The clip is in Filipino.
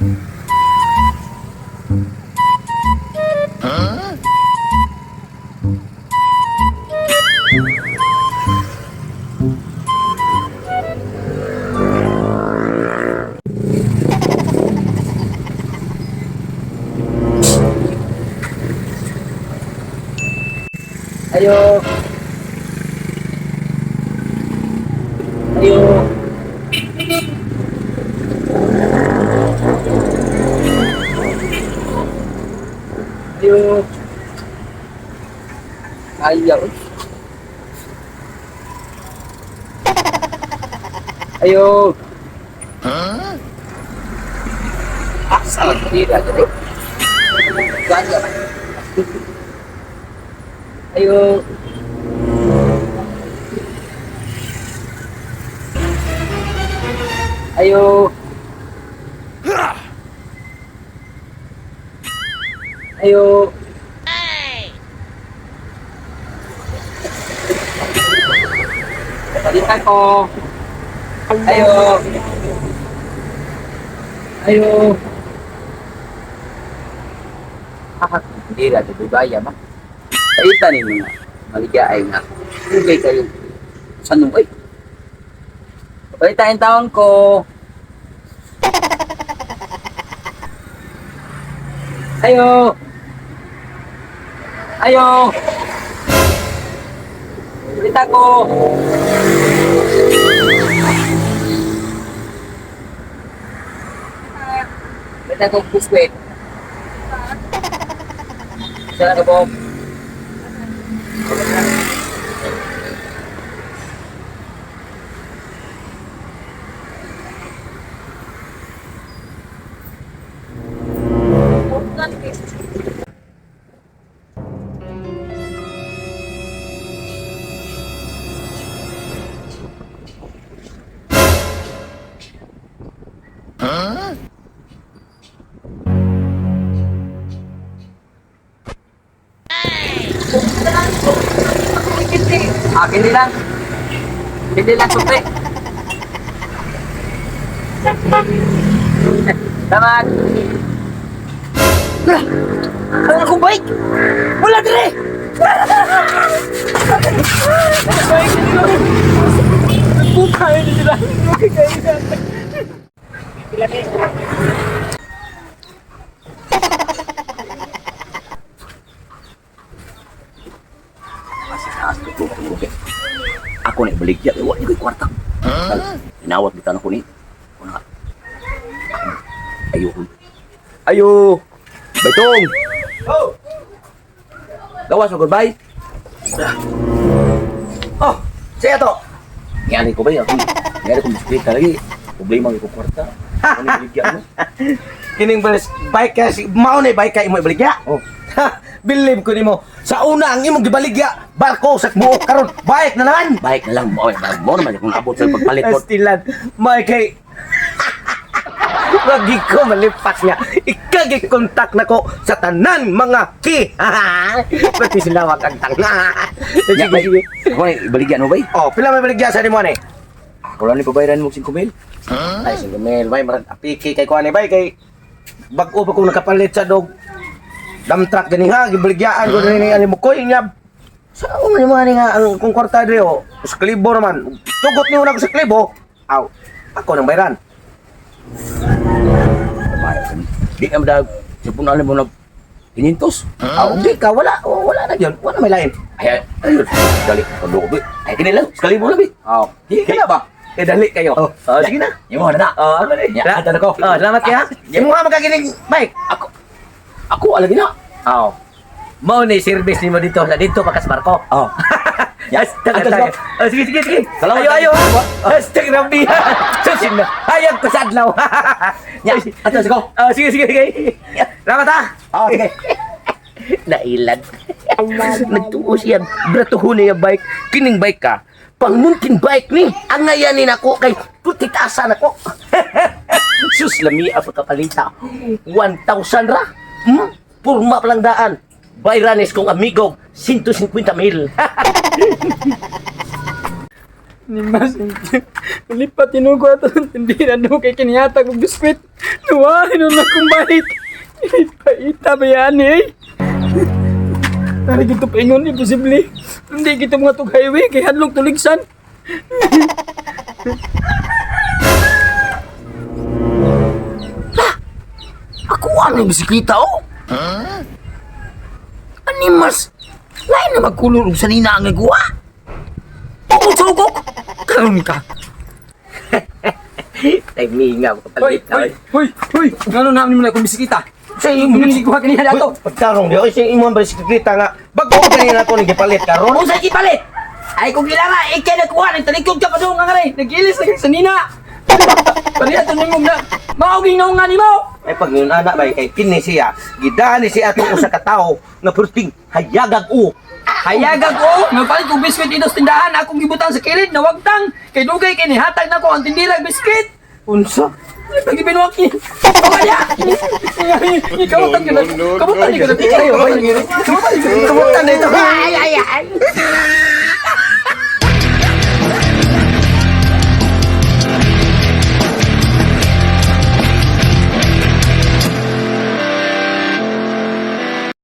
Ayo. Ayo. Ayo. Ayaw. Ayo. Asal tidak jadi. Ganja. Ayo. Ayo. Ayo. Balikan ko. Ayo. Ayo. Hindi na ito baya ba? Kaita ni mga maligay nga. Ugay kayo. Sanong ay. Palitain tawang ko. Ayo. Ayo. Balita ko. Balita ko biskwit. Saan ka po? Akin din lang. Hindi lang supre. Salamat. Ang akong bike. Wala dire. Bukain din sila. Ako nih balik ya, wah ini kwarta. Inawat di tanah ko ni. Ayo. Ayo. Baitong. Oh. Gawas mo goodbye. Oh, saya to. Ngani ko ba ya? Ngani ko biskwit lagi. Problema ko kwarta. Ano balik ya? Kining balis bike kasi mao ni bike kay mo balik ya. Oh. Believe ko nimo. Sa una ang imong gibaligya, barko sa buo karon bike na naman. Bike na lang mo naman kung abot sa pagpalit ko. Stilan, may kay wagi ko malipat niya. Ikagi kontak na ko sa tanan mga ki. Pati sila wag ang tanga. Sige. Hoy, baligya no bay? Oh, pila may baligya sa nimo ani? Wala ni pabayaran mo 5,000. Ay 5,000, bay marag apiki kay ko ani bay kay bag-o pa ko nakapalit sa dog. Dam truck gani ha, gibaligyaan ko ni ani mo koy nyab. Sa una mo ani nga ang kung kwarta dre o, sa klibo naman. Tugot ni una ko sa klibo. Aw, ako nang bayaran. Di ka madag, sipon alam mo na 500. Aw, di ka wala na yun. Wala may lain. Ay, dali ko dobi. Ay kini lang, sa klibo lang bi. Aw, di ka ba? Dali kayo. Oh, sige na. Imo na na. Ano ni? Ya, ato ko. Salamat kaya. Imo nga magagiling bike. Ako alagi na. Oo. Mao ni service nimo dito sa dito pakas barko. Oo. Yes, taga. Sige. Salamat. Ayo. Hashtag Rambi. Susin na. Hayag ko sa adlaw. Ya, ato ko. Sige. Salamat ha. Okay. Nailad. Nagtuo siya. Bratuhon niya bike. Kining bike ka. Pangmuntin bike ni. Ang ngayanin ako kay putitasan ako. Sus lami apa kapalita. 1,000 ra. Purma palang daan. Bayranes kong amigo, 150,000. Ni Mas, lipat tinugo ato ng tindiran do kay kiniyatag og biskwit. Nuwahin na akong balik. Ipaita ba yan eh? Tari kita paingon, imposible. Hindi kita mga tug highway kay hadlok tuligsan. Ako ano yung bisikleta oh? Animas, lain na magkulong sa nina ang nagawa. Sugok! Karoon ka. Timinga, kapalit na. Hoy! Ngano namin mo na akong bisikleta? Sa iyo mo nang ikuha kanina dato. Pagkarong di, oy, sing imong bisikleta nga, bago ko kanina to, nagipalit karon. Kung sa ipalit! Ay kung kailangan, ikay nagkuha, nagtalikod ka pa doon nga ngayon. Nag-ilis na sa nina. Pariya ito nimo na. Mauging na nga ni mo. Ay pag yun anak bay kay kini siya, gidani siya atong usa ka tawo nga purting hayagag o. Hayagag ko, nagpalit ko biskwit dito sa tindahan, akong gibutang sa kilid, nawagtang, kay dugay, kay nihatag na ko ang tindirang biskwit. Unsa? Pag ibinuwak niya, kawaya! Kamutan ka na, kamutan ka na, kamutan ka na, Kamutan dito. Ay.